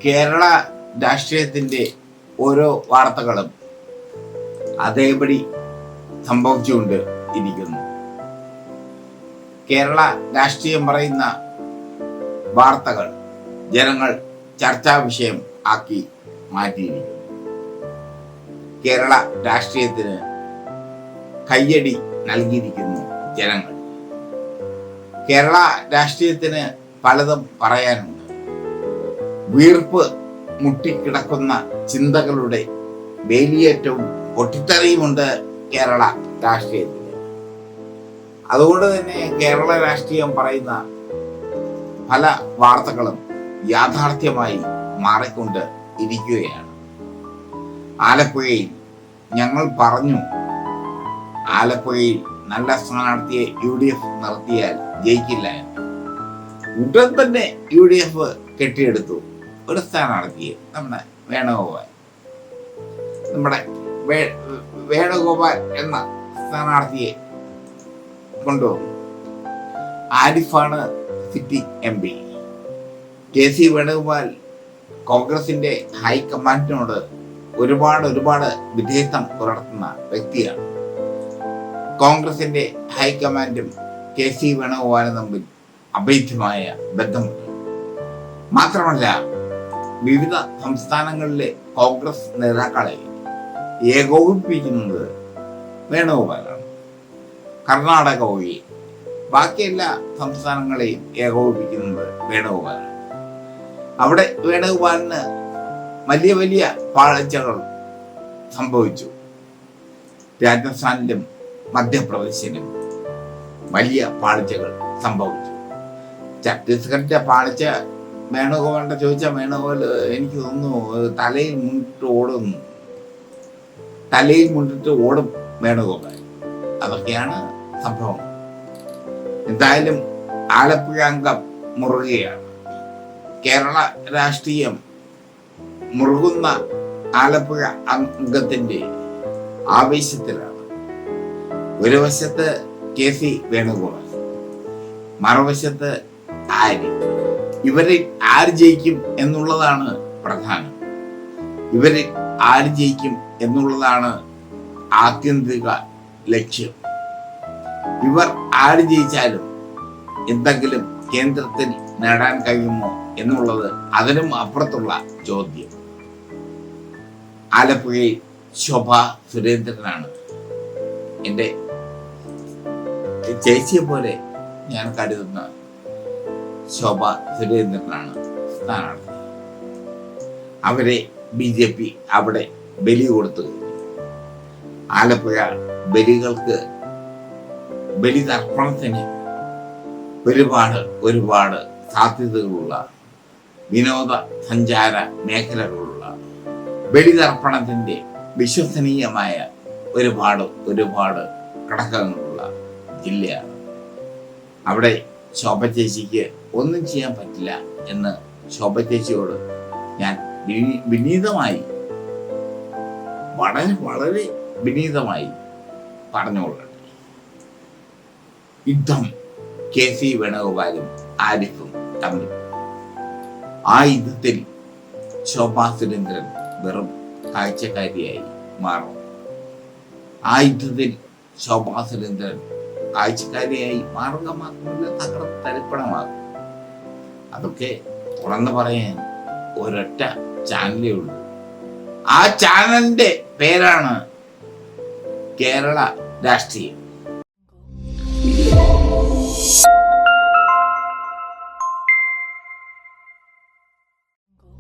കേരള രാഷ്ട്രീയത്തിൻ്റെ ഓരോ വാർത്തകളും അതേപടി സംഭവിച്ചുകൊണ്ട് ഇരിക്കുന്നു. കേരള രാഷ്ട്രീയം പറയുന്ന വാർത്തകൾ ജനങ്ങൾ ചർച്ചാ വിഷയം ആക്കി മാറ്റിയിരിക്കുന്നു. കേരള രാഷ്ട്രീയത്തിന് കയ്യടി നൽകിയിരിക്കുന്നു ജനങ്ങൾ. കേരള രാഷ്ട്രീയത്തിന് പലതും പറയാനുണ്ട്. വീർപ്പ് മുട്ടിക്കിടക്കുന്ന ചിന്തകളുടെ വേലിയേറ്റവും പൊട്ടിത്തെറിയുമുണ്ട് കേരള രാഷ്ട്രീയത്തിൽ. അതുകൊണ്ട് തന്നെ കേരള രാഷ്ട്രീയം പറയുന്ന പല വാർത്തകളും യാഥാർത്ഥ്യമായി മാറിക്കൊണ്ട് ഇരിക്കുകയാണ്. ആലപ്പുഴയിൽ ഞങ്ങൾ പറഞ്ഞു, ആലപ്പുഴയിൽ നല്ല സ്ഥാനാർത്ഥിയെ UDF നിർത്തിയാൽ ജയിക്കില്ല എന്ന്. ഉടൻ തന്നെ UDF കെട്ടിയെടുത്തു ഒരു സ്ഥാനാർത്ഥിയെ, നമ്മുടെ വേണുഗോപാൽ എന്ന സ്ഥാനാർത്ഥിയെ കൊണ്ടുവന്നു. ആരിഫാണ് സിറ്റി MP. KC വേണുഗോപാൽ കോൺഗ്രസിന്റെ ഹൈക്കമാൻഡിനോട് ഒരുപാട് വിധേയത്വം പുലർത്തുന്ന വ്യക്തിയാണ്. കോൺഗ്രസിന്റെ ഹൈക്കമാൻഡും KC വേണുഗോപാലും തമ്മിൽ അഭേദ്യമായ ബന്ധമുണ്ട്. മാത്രമല്ല, വിവിധ സംസ്ഥാനങ്ങളിലെ കോൺഗ്രസ് നേതാക്കളെ ഏകോപിപ്പിക്കുന്നത് വേണുഗോപാലാണ്. കർണാടക ഒഴികെ ബാക്കി എല്ലാ സംസ്ഥാനങ്ങളെയും ഏകോപിപ്പിക്കുന്നത് വേണുഗോപാലാണ്. അവിടെ വേണുഗോപാലിന് വലിയ പാളിച്ചകൾ സംഭവിച്ചു. രാജസ്ഥാനിലും മധ്യപ്രദേശിലും വലിയ പാളിച്ചകൾ സംഭവിച്ചു. ഛത്തീസ്ഗഡിന്റെ പാളിച്ച വേണുഗോപാലിന്റെ ചോദിച്ചാൽ വേണുഗോപാൽ എനിക്ക് തോന്നുന്നു തലയിൽ മുണ്ടിട്ട് ഓടും വേണുഗോപാൽ. അതൊക്കെയാണ് സംഭവം. എന്തായാലും ആലപ്പുഴ അംഗം മുറുകയാണ്. കേരള രാഷ്ട്രീയം മുറുകുന്ന ആലപ്പുഴ അംഗത്തിന്റെ ആവേശത്തിലാണ്. ഒരു വശത്ത് KC വേണുഗോപാൽ, മറുവശത്ത് ആര്. ഇവരിൽ ആര് ജയിക്കും എന്നുള്ളതാണ് പ്രധാനം. ഇവരിൽ ആര് ജയിക്കും എന്നുള്ളതാണ് ആത്യന്തിക ലക്ഷ്യം. ഇവർ ആര് ജയിച്ചാലും എന്തെങ്കിലും കേന്ദ്രത്തിൽ നേടാൻ കഴിയുമോ എന്നുള്ളത് അതിനും അപ്പുറത്തുള്ള ചോദ്യം. ആലപ്പുഴയിൽ ശോഭ സുരേന്ദ്രനാണ്, എൻ്റെ ചേച്ചിയെ പോലെ ഞാൻ കരുതുന്ന ശോഭ സുരേന്ദ്രനാണ് സ്ഥാനാർത്ഥി. അവരെ BJP അവിടെ ബലി കൊടുത്തു. ആലപ്പുഴ ബലിതർപ്പണത്തിന് ഒരുപാട് സാധ്യതകളുള്ള വിനോദ സഞ്ചാര മേഖലകളുള്ള ബലിതർപ്പണത്തിന്റെ വിശ്വസനീയമായ ഒരുപാട് ഘടകങ്ങളുള്ള ജില്ലയാണ്. അവിടെ ശോഭ ചേച്ചിക്ക് ഒന്നും ചെയ്യാൻ പറ്റില്ല എന്ന് ശോഭ ചേച്ചിയോട് ഞാൻ വിനീതമായി വളരെ വിനീതമായി പറഞ്ഞുകൊള്ളട്ടെ. യുദ്ധം KC വേണുഗോപാലും ആരിഫും തമ്മിൽ. ആ യുദ്ധത്തിൽ ശോഭാ സുരേന്ദ്രൻ വെറും കാഴ്ചക്കാരിയായി മാറും. ആ യുദ്ധത്തിൽ ശോഭാ സുരേന്ദ്രൻ കാഴ്ചക്കാരിയായി മാറുക മാത്രമല്ല, തരിപ്പണമാകും. അതൊക്കെ തുറന്നു പറയാൻ ഒരൊറ്റ ചാനലേ ഉള്ളൂ. ആ ചാനലിന്റെ പേരാണ് കേരള രാഷ്ട്രീയം.